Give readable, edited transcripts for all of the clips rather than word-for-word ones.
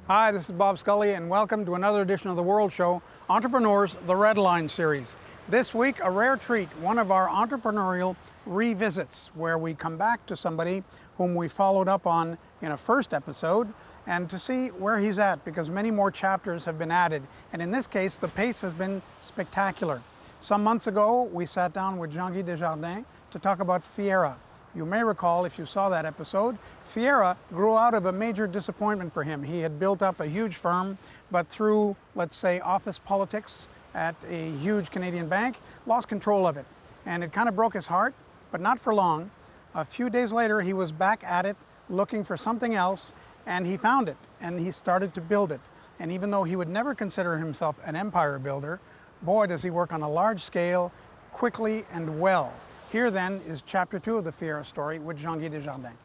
Hi, this is Bob Scully, and welcome to another edition of the World Show, Entrepreneurs, the Red Line series. This week, a rare treat, one of our entrepreneurial revisits, where we come back to somebody whom we followed up on in a first episode, and to see where he's at, because many more chapters have been added. And in this case, the pace has been spectacular. Some months ago, we sat down with Jean-Guy Desjardins to talk about Fiera. You may recall, if you saw that episode, Fiera grew out of a major disappointment for him. He had built up a huge firm, but through, let's say, office politics at a huge Canadian bank, lost control of it. And it kind of broke his heart, but not for long. A few days later, he was back at it, looking for something else, and he found it, and he started to build it. And even though he would never consider himself an empire builder, boy, does he work on a large scale, quickly and well. Here then is chapter 2 of the Fiera story with Jean-Guy Desjardins.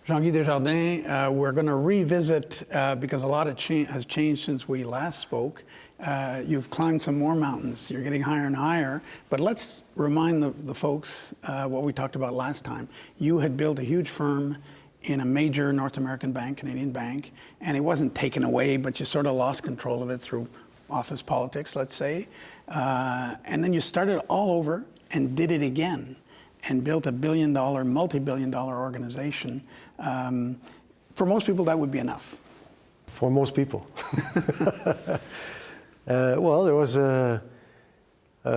Jean-Guy Desjardins, we're going to revisit, because a lot has changed since we last spoke. You've climbed some more mountains. You're getting higher and higher. But let's remind the folks what we talked about last time. You had built a huge firm in a major North American bank, Canadian bank, and it wasn't taken away, but you sort of lost control of it through office politics, let's say. And then you started all over and did it again and built a billion-dollar, multi-billion-dollar organization. For most people, that would be enough. For most people. Well, there was a, you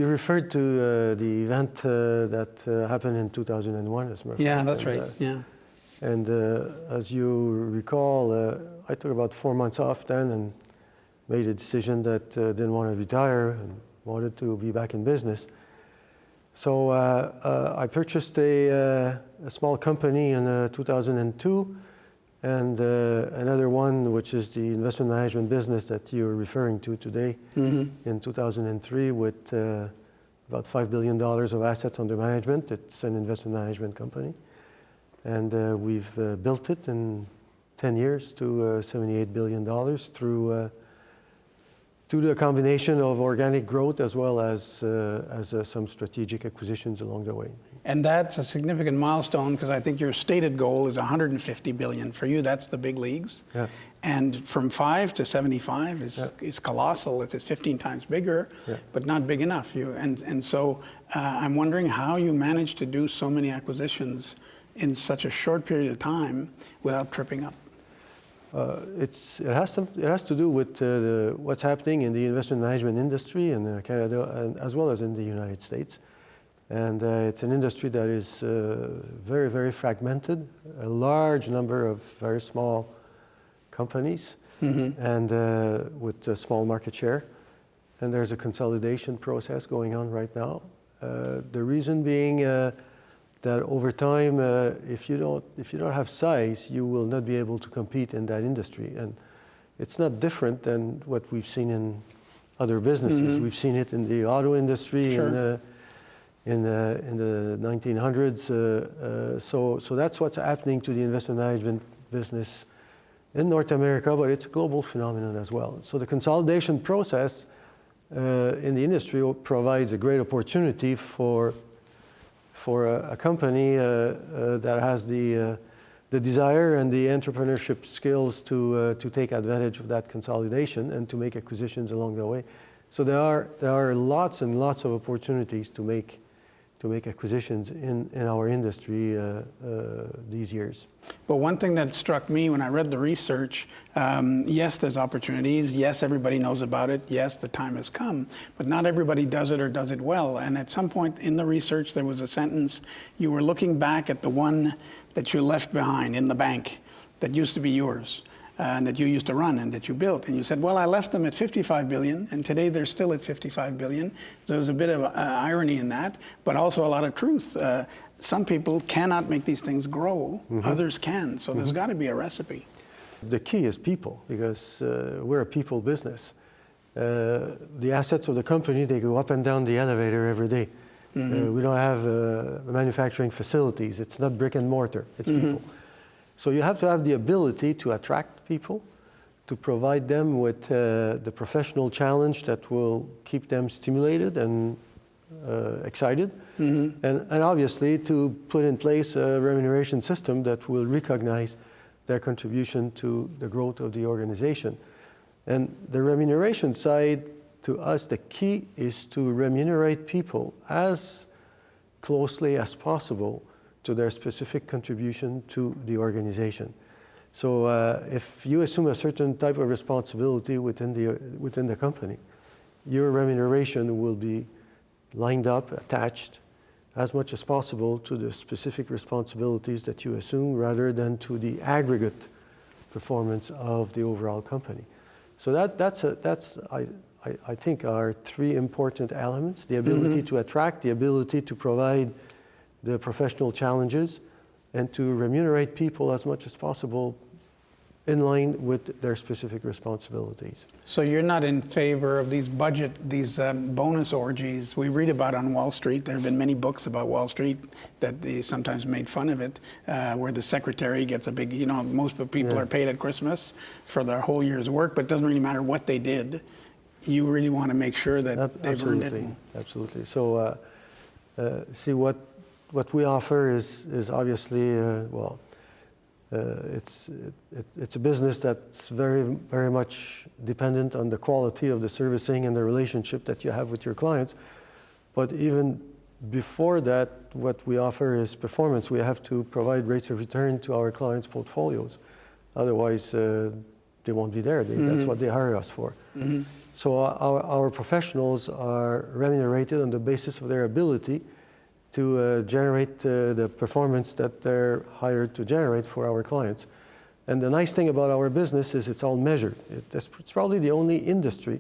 referred to the event that happened in 2001, as a matter of fact. Yeah, that's right, yeah. And as you recall, I took about 4 months off then and made a decision that didn't want to retire and wanted to be back in business. So I purchased a small company in 2002 and another one, which is the investment management business that you're referring to today, in 2003 with about $5 billion of assets under management. It's an investment management company. And we've built it in 10 years to $78 billion through the combination of organic growth as well as some strategic acquisitions along the way. And that's a significant milestone, because I think your stated goal is 150 billion. For you, that's the big leagues. Yeah. And from 5 to 75 is colossal. It's 15 times bigger, but not big enough. So I'm wondering how you managed to do so many acquisitions in such a short period of time without tripping up. It has to do with what's happening in the investment management industry in Canada as well as in the United States. And it's an industry that is very, very fragmented, a large number of very small companies and with a small market share. And there's a consolidation process going on right now. The reason being that over time, if you don't have size, you will not be able to compete in that industry. And it's not different than what we've seen in other businesses. We've seen it in the auto industry in the 1900s. So that's what's happening to the investment management business in North America, but it's a global phenomenon as well. So the consolidation process in the industry provides a great opportunity for a company that has the desire and the entrepreneurship skills to take advantage of that consolidation and to make acquisitions along the way. So there are lots and lots of opportunities to make acquisitions in our industry these years. But one thing that struck me when I read the research, yes, there's opportunities. Yes, everybody knows about it. Yes, the time has come. But not everybody does it or does it well. And at some point in the research, there was a sentence, you were looking back at the one that you left behind in the bank that used to be yours. And that you used to run and that you built. And you said, well, I left them at 55 billion, and today they're still at 55 billion. So there's a bit of irony in that, but also a lot of truth. Some people cannot make these things grow, others can. So there's got to be a recipe. The key is people, because we're a people business. The assets of the company, they go up and down the elevator every day. We don't have manufacturing facilities. It's not brick and mortar, it's people. So you have to have the ability to attract people, to provide them with the professional challenge that will keep them stimulated and excited. And obviously to put in place a remuneration system that will recognize their contribution to the growth of the organization. And the remuneration side, to us, the key is to remunerate people as closely as possible to their specific contribution to the organization. So if you assume a certain type of responsibility within the company, your remuneration will be lined up, attached as much as possible to the specific responsibilities that you assume rather than to the aggregate performance of the overall company. So that's I think are three important elements: the ability to attract, the ability to provide the professional challenges, and to remunerate people as much as possible in line with their specific responsibilities. So you're not in favor of these bonus orgies we read about on Wall Street. There have been many books about Wall Street that they sometimes made fun of it, where the secretary gets a big, most people are paid at Christmas for their whole year's work, but it doesn't really matter what they did. You really want to make sure that they've earned it. Absolutely. So see what we offer is obviously, it's a business that's very, very much dependent on the quality of the servicing and the relationship that you have with your clients. But even before that, what we offer is performance. We have to provide rates of return to our clients' portfolios. Otherwise, they won't be there. That's what they hire us for. So our professionals are remunerated on the basis of their ability to generate the performance that they're hired to generate for our clients. And the nice thing about our business is it's all measured. It's probably the only industry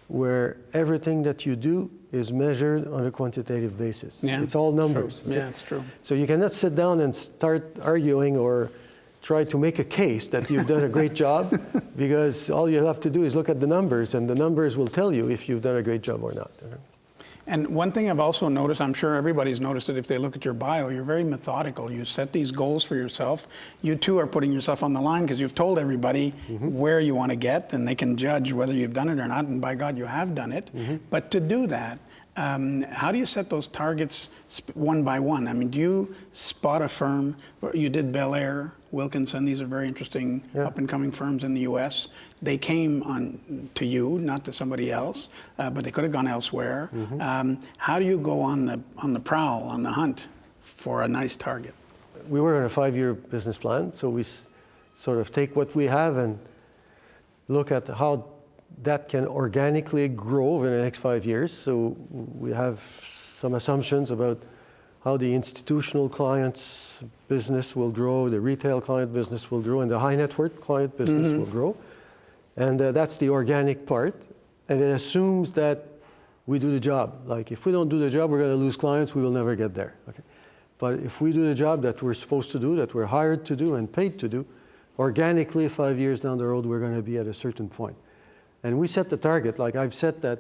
where everything that you do is measured on a quantitative basis. Yeah, it's all numbers. Okay? Yeah, it's true. So you cannot sit down and start arguing or try to make a case that you've done a great job, because all you have to do is look at the numbers, and the numbers will tell you if you've done a great job or not. And one thing I've also noticed, I'm sure everybody's noticed it if they look at your bio, you're very methodical. You set these goals for yourself. You too are putting yourself on the line because you've told everybody where you want to get, and they can judge whether you've done it or not, and by God, you have done it. But to do that, how do you set those targets one by one? I mean, do you spot a firm? You did Bel Air, Wilkinson. These are very interesting up-and-coming firms in the U.S. They came to you, not to somebody else, but they could have gone elsewhere. How do you go on the prowl, on the hunt for a nice target? We were on a 5-year business plan, so we sort of take what we have and look at how that can organically grow over the next 5 years. So we have some assumptions about how the institutional clients business will grow, the retail client business will grow, and the high net worth client business will grow. And that's the organic part. And it assumes that we do the job. Like if we don't do the job, we're going to lose clients, we will never get there. Okay? But if we do the job that we're supposed to do, that we're hired to do and paid to do, organically 5 years down the road, we're going to be at a certain point. And we set the target, like I've set that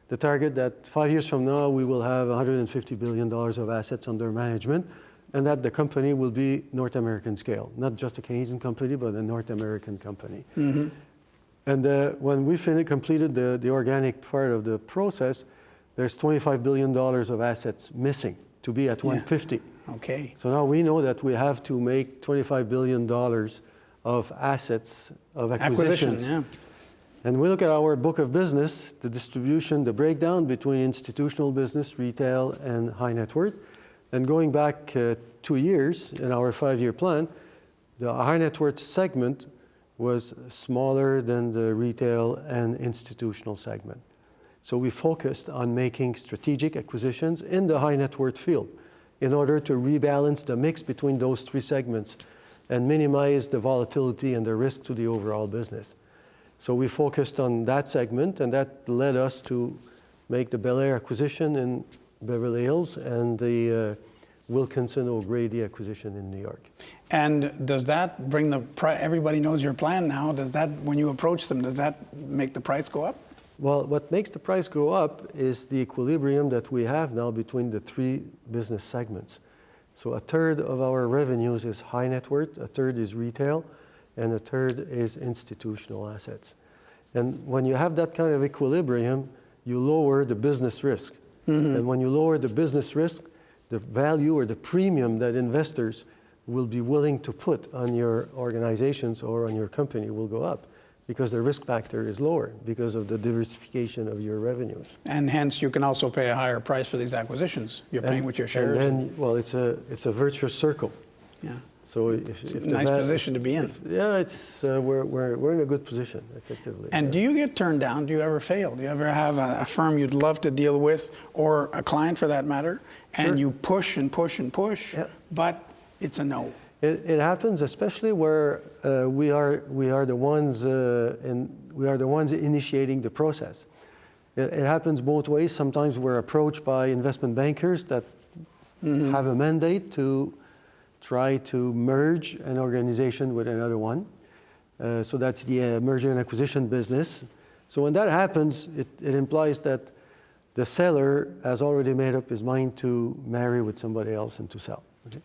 the target that 5 years from now we will have $150 billion of assets under management, and that the company will be North American scale, not just a Canadian company, but a North American company. And when we completed the organic part of the process, there's $25 billion of assets missing to be at 150. Okay. So now we know that we have to make $25 billion of assets of acquisitions. And we look at our book of business, the distribution, the breakdown between institutional business, retail, and high net worth. And going back 2 years in our 5-year plan, the high net worth segment was smaller than the retail and institutional segment. So we focused on making strategic acquisitions in the high net worth field in order to rebalance the mix between those three segments and minimize the volatility and the risk to the overall business. So we focused on that segment, and that led us to make the Bel Air acquisition in Beverly Hills and the Wilkinson O'Grady acquisition in New York. And does that bring the price? Everybody knows your plan now. Does that, when you approach them, does that make the price go up? Well, what makes the price go up is the equilibrium that we have now between the three business segments. So a third of our revenues is high net worth, a third is retail, and a third is institutional assets. And when you have that kind of equilibrium, you lower the business risk. And when you lower the business risk, the value or the premium that investors will be willing to put on your organizations or on your company will go up, because the risk factor is lower because of the diversification of your revenues. And hence, you can also pay a higher price for these acquisitions. You're paying with your shares. And then, well, it's a virtuous circle. Yeah. So It's a nice position to be in. Yeah, we're in a good position, effectively. And do you get turned down? Do you ever fail? Do you ever have a firm you'd love to deal with, or a client for that matter, and Sure. you push and push and push, Yeah. but it's a no? It happens, especially where we are the ones initiating the process. It happens both ways. Sometimes we're approached by investment bankers that have a mandate to try to merge an organization with another one. So that's the merger and acquisition business. So when that happens, it implies that the seller has already made up his mind to marry with somebody else and to sell. Okay?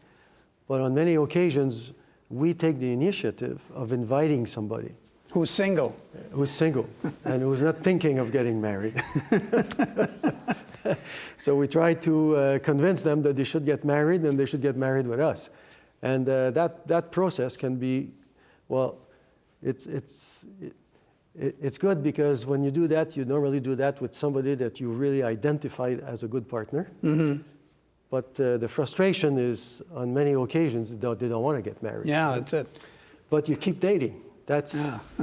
But on many occasions, we take the initiative of inviting somebody Who's single? Who's single and who's not thinking of getting married. So we try to convince them that they should get married, and they should get married with us. And that process can be, well, it's good, because when you do that, you normally do that with somebody that you really identified as a good partner. But the frustration is, on many occasions, they don't want to get married. Yeah, that's it. But you keep dating. That's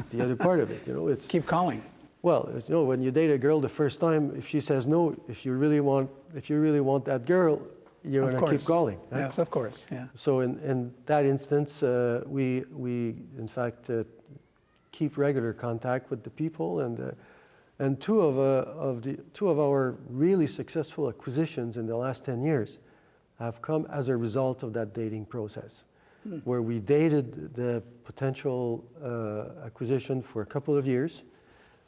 the other part of it. It's keep calling. Well, when you date a girl the first time, if she says no, if you really want that girl, you're going to keep calling. Right? Yes, of course. Yeah. So in that instance, we in fact keep regular contact with the people, and two of our really successful acquisitions in the last 10 years have come as a result of that dating process, where we dated the potential acquisition for a couple of years,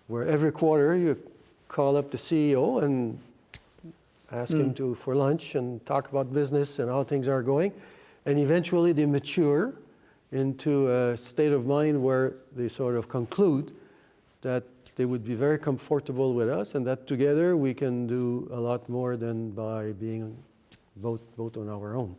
where every quarter you call up the CEO and ask him for lunch and talk about business and how things are going. And eventually they mature into a state of mind where they sort of conclude that they would be very comfortable with us, and that together we can do a lot more than by being both on our own.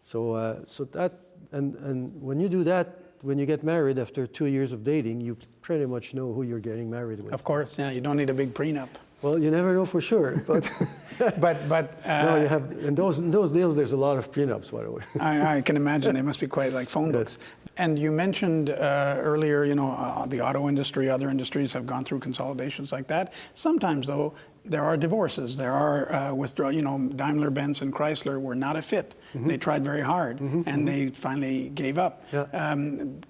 So that, and when you do that, when you get married after 2 years of dating, you pretty much know who you're getting married with. Of course, yeah. You don't need a big prenup. Well, you never know for sure, but no, you have in those deals. There's a lot of prenups, by the way. I can imagine they must be quite like phone books. Yes. And you mentioned earlier, the auto industry, other industries have gone through consolidations like that. Sometimes, though, there are divorces. There are withdrawals. Daimler, Benz, and Chrysler were not a fit. They tried very hard, and they finally gave up. Yeah.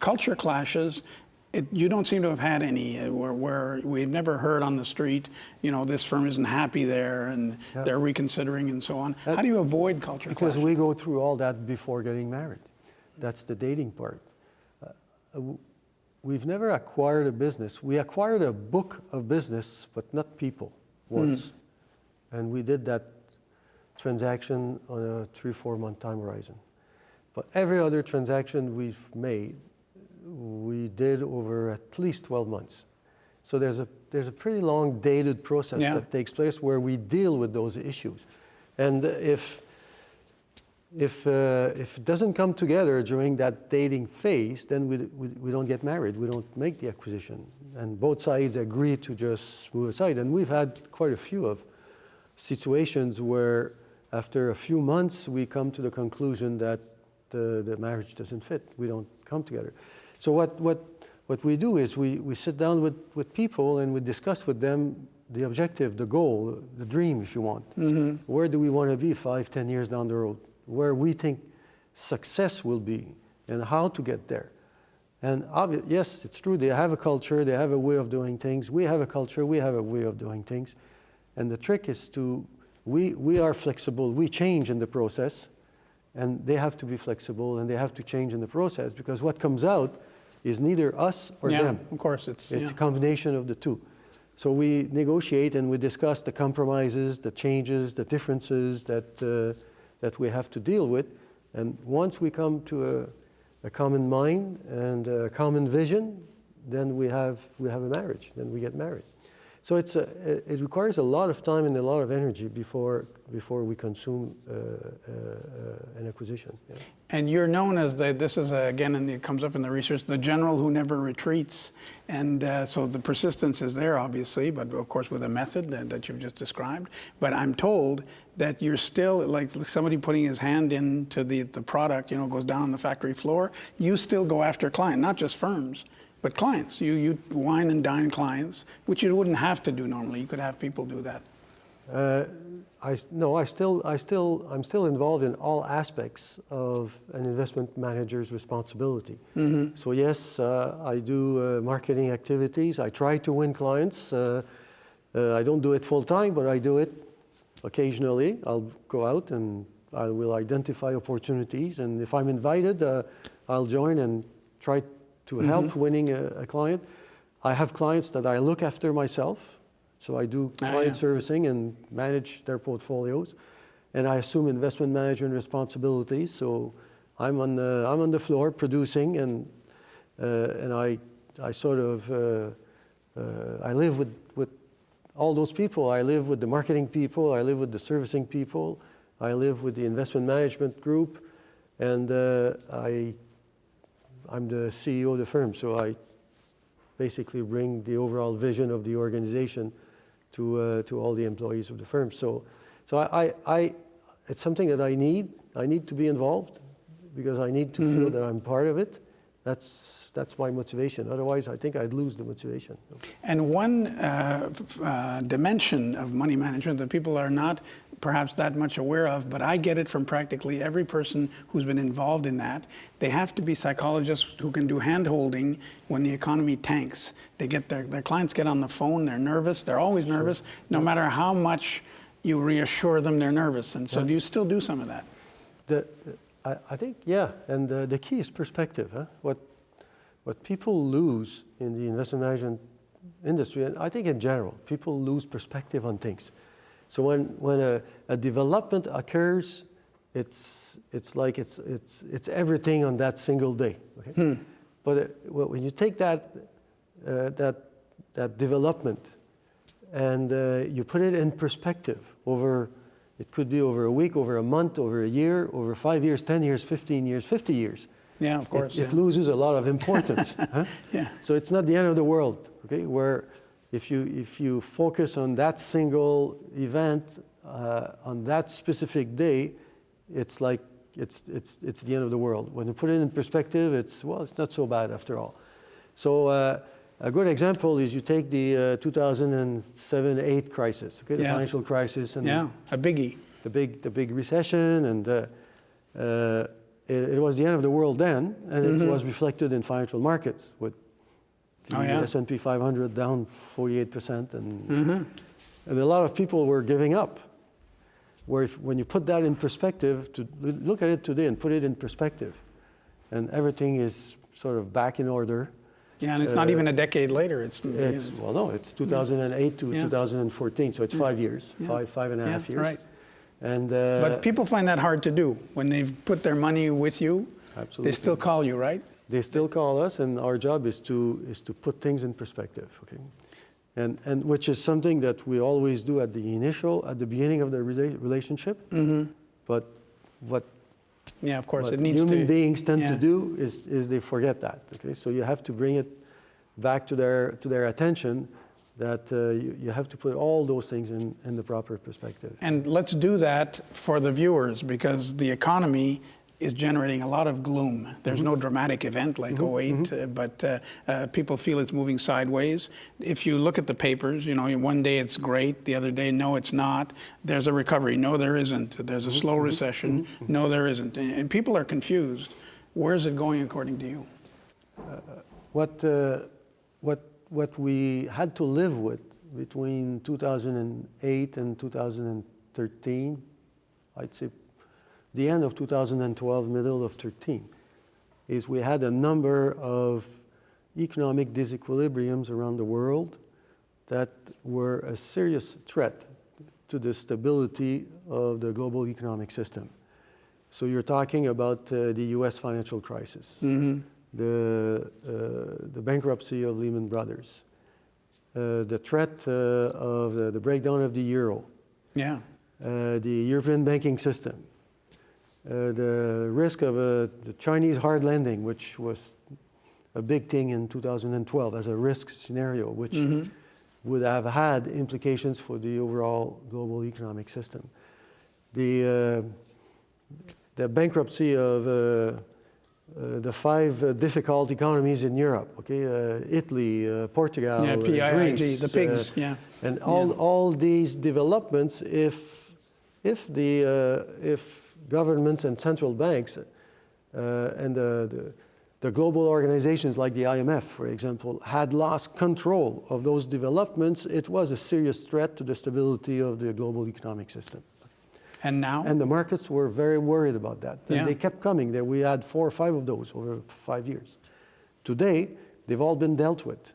Culture clashes. You don't seem to have had any where we've never heard on the street, this firm isn't happy there and they're reconsidering and so on. How do you avoid culture clashes? Because we go through all that before getting married. That's the dating part. We've never acquired a business. We acquired a book of business, but not people, once. And we did that transaction on a 3-4 month time horizon. But every other transaction we've made, we did over at least 12 months. So there's a pretty long dated process that takes place where we deal with those issues. And if it doesn't come together during that dating phase, then we don't get married. We don't make the acquisition. And both sides agree to just move aside. And we've had quite a few of situations where after a few months, we come to the conclusion that the marriage doesn't fit. We don't come together. So what we do is we sit down with people and we discuss with them the objective, the goal, the dream, if you want. Where do we want to be 5-10 years down the road? Where we think success will be and how to get there. And yes, it's true, they have a culture, they have a way of doing things. We have a culture, we have a way of doing things. And the trick is we are flexible, we change in the process. And they have to be flexible, and they have to change in the process, because what comes out is neither us or them. Of course, it's a combination of the two. So we negotiate and we discuss the compromises, the changes, the differences that we have to deal with. And once we come to a common mind and a common vision, then we have a marriage. Then we get married. So it requires a lot of time and a lot of energy before we consume an acquisition. Yeah. And you're known as this is again, and it comes up in the research, the general who never retreats. And so the persistence is there, obviously, but of course with a method that you've just described. But I'm told that you're still, like somebody putting his hand into the product, goes down on the factory floor, you still go after client, not just firms, but clients. You wine and dine clients, which you wouldn't have to do normally. You could have people do that. I'm still involved in all aspects of an investment manager's responsibility. Mm-hmm. So yes, I do marketing activities. I try to win clients. I don't do it full time, but I do it occasionally. I'll go out and I will identify opportunities, and if I'm invited, I'll join and try to help winning a client. I have clients that I look after myself. So I do client servicing and manage their portfolios, and I assume investment management responsibilities. So I'm on the floor producing, and I sort of I live with all those people. I live with the marketing people. I live with the servicing people. I live with the investment management group, and I'm the CEO of the firm. So I basically bring the overall vision of the organization to all the employees of the firm. So it's something that I need. I need to be involved because I need to feel that I'm part of it. That's my motivation. Otherwise, I think I'd lose the motivation. And one dimension of money management that people are not perhaps that much aware of, but I get it from practically every person who's been involved in that. They have to be psychologists who can do hand-holding when the economy tanks. They get their clients get on the phone, they're nervous, they're always nervous, no matter how much you reassure them they're nervous. And so do you still do some of that? I think, yeah, and the key is perspective. Huh? What people lose in the investment management industry, and I think in general, people lose perspective on things. So when a development occurs, it's like it's everything on that single day. Okay? But when you take that development and you put it in perspective over, it could be over a week, over a month, over a year, over 5 years, 10 years, 15 years, 50 years. Yeah, of course. It loses a lot of importance. Huh? Yeah. So it's not the end of the world. Okay, where if you focus on that single event on that specific day, it's like it's the end of the world. When you put it in perspective, it's not so bad after all. So a good example is you take the 2007-08 crisis, okay, the financial crisis, and a biggie, the big recession, and it was the end of the world then, and it was reflected in financial markets with the S&P 500 down 48%, and a lot of people were giving up. Where when you put that in perspective, to look at it today and put it in perspective, and everything is sort of back in order. Yeah, and it's not even a decade later. It's 2008 to 2014, so it's 5 years, five and a half years. Right. And but people find that hard to do when they've put their money with you. Absolutely. They still call you, right? They still call us, and our job is to put things in perspective, okay? And which is something that we always do at the beginning of the relationship. But what of course, it needs human beings tend to do is they forget that, okay? So you have to bring it back to their attention that you have to put all those things in the proper perspective. And let's do that for the viewers, because the economy is generating a lot of gloom. There's no dramatic event like 08, but people feel it's moving sideways. If you look at the papers, one day it's great, the other day, no, it's not. There's a recovery. No, there isn't. There's a slow recession. No, there isn't. And people are confused. Where is it going according to you? What we had to live with between 2008 and 2013, I'd say the end of 2012, middle of 13, is we had a number of economic disequilibriums around the world that were a serious threat to the stability of the global economic system. So you're talking about the US financial crisis, the bankruptcy of Lehman Brothers, the threat of the breakdown of the euro, Yeah. the European banking system, the risk of the Chinese hard landing, which was a big thing in 2012 as a risk scenario, which would have had implications for the overall global economic system. The bankruptcy of the five difficult economies in Europe, okay, Italy, Portugal, PIIG, Greece, the pigs, and all these developments, if governments and central banks and the global organizations like the IMF, for example, had lost control of those developments, it was a serious threat to the stability of the global economic system. And now? And the markets were very worried about that. And Yeah. they kept coming. We had 4 or 5 of those over 5 years. Today, they've all been dealt with.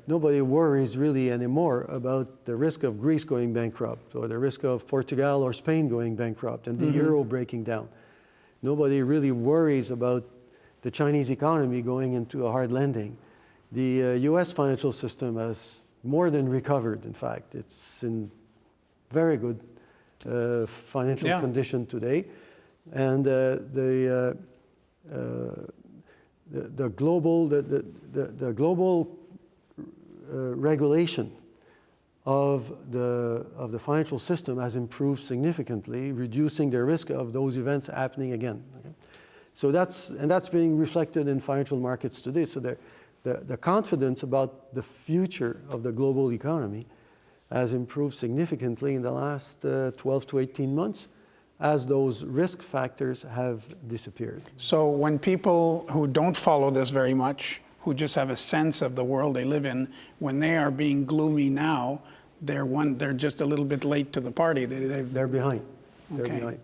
Nobody worries really anymore about the risk of Greece going bankrupt or the risk of Portugal or Spain going bankrupt and the euro breaking down. Nobody really worries about the Chinese economy going into a hard landing. The US financial system has more than recovered, in fact. It's in very good financial condition today. And the global regulation of the financial system has improved significantly, reducing the risk of those events happening again. Okay? So that's being reflected in financial markets today. So the confidence about the future of the global economy has improved significantly in the last 12 to 18 months as those risk factors have disappeared. So when people who don't follow this very much, who just have a sense of the world they live in, when they are being gloomy now, they're just a little bit late to the party. They're behind. They're Okay. behind.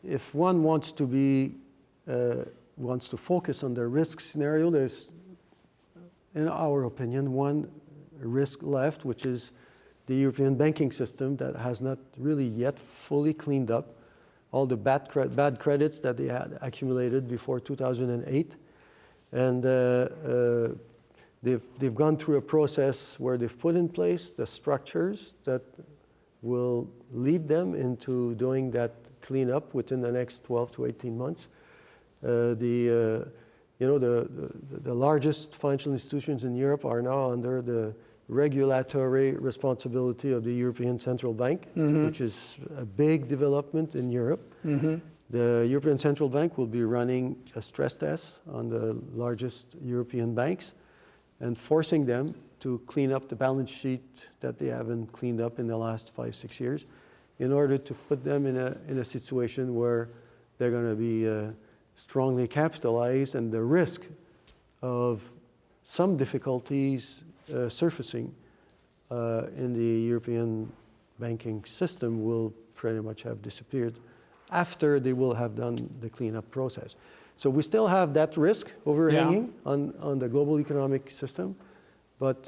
If one wants to focus on the risk scenario, there's, in our opinion, one risk left, which is the European banking system that has not really yet fully cleaned up all the bad credits that they had accumulated before 2008. And they've gone through a process where they've put in place the structures that will lead them into doing that cleanup within the next 12 to 18 months. The largest financial institutions in Europe are now under the regulatory responsibility of the European Central Bank, which is a big development in Europe. The European Central Bank will be running a stress test on the largest European banks and forcing them to clean up the balance sheet that they haven't cleaned up in the last 5-6 years in order to put them in a situation where they're going to be strongly capitalized, and the risk of some difficulties surfacing in the European banking system will pretty much have disappeared after they will have done the cleanup process. So we still have that risk overhanging on the global economic system, but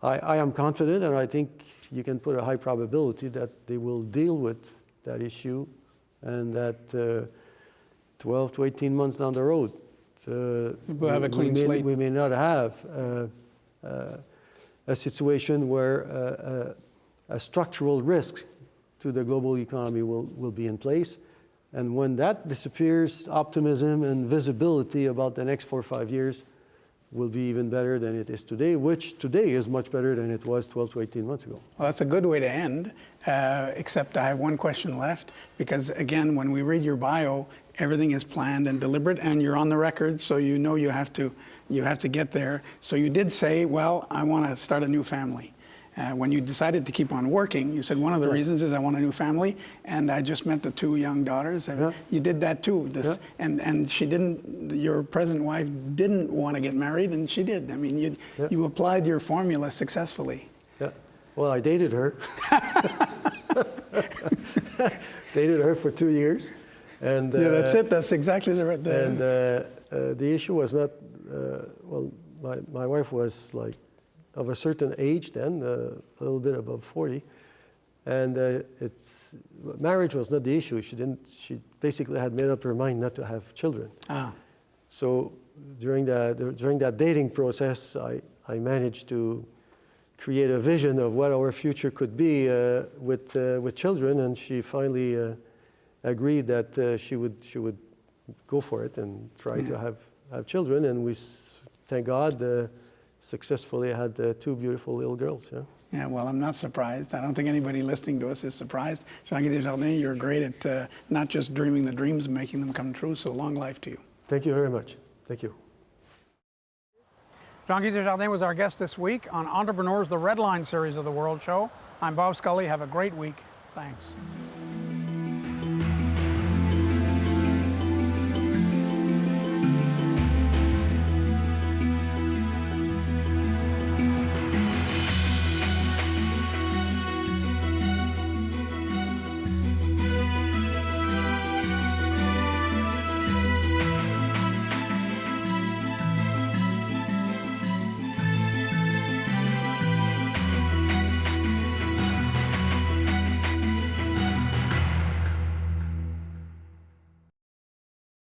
I am confident, and I think you can put a high probability that they will deal with that issue, and that 12 to 18 months down the road, we'll have a clean slate. We may not have a situation where a structural risk to the global economy will be in place. And when that disappears, optimism and visibility about the next 4 or 5 years will be even better than it is today, which today is much better than it was 12 to 18 months ago. Well, that's a good way to end, except I have one question left, because again, when we read your bio, everything is planned and deliberate, and you're on the record, so you know you have to get there. So you did say, well, I want to start a new family. When you decided to keep on working, you said one of the reasons is I want a new family, and I just met the 2 young daughters. You did that too. And she didn't. Your present wife didn't want to get married, and she did. I mean, you applied your formula successfully. Yeah. Well, I dated her. Dated her for 2 years, and that's it. That's exactly the. And the issue was not. Well, my wife was like of a certain age then, a little bit above 40, and marriage was not the issue. She basically had made up her mind not to have children. So during that dating process, I I managed to create a vision of what our future could be with children, and she finally agreed that she would go for it and try to have children, and we, thank God, successfully had two beautiful little girls. Yeah. Yeah, well, I'm not surprised. I don't think anybody listening to us is surprised. Jean-Guy Desjardins, you're great at not just dreaming the dreams, making them come true, so long life to you. Thank you very much. Thank you. Jean-Guy Desjardins was our guest this week on Entrepreneurs, the Red Line series of the World Show. I'm Bob Scully. Have a great week. Thanks.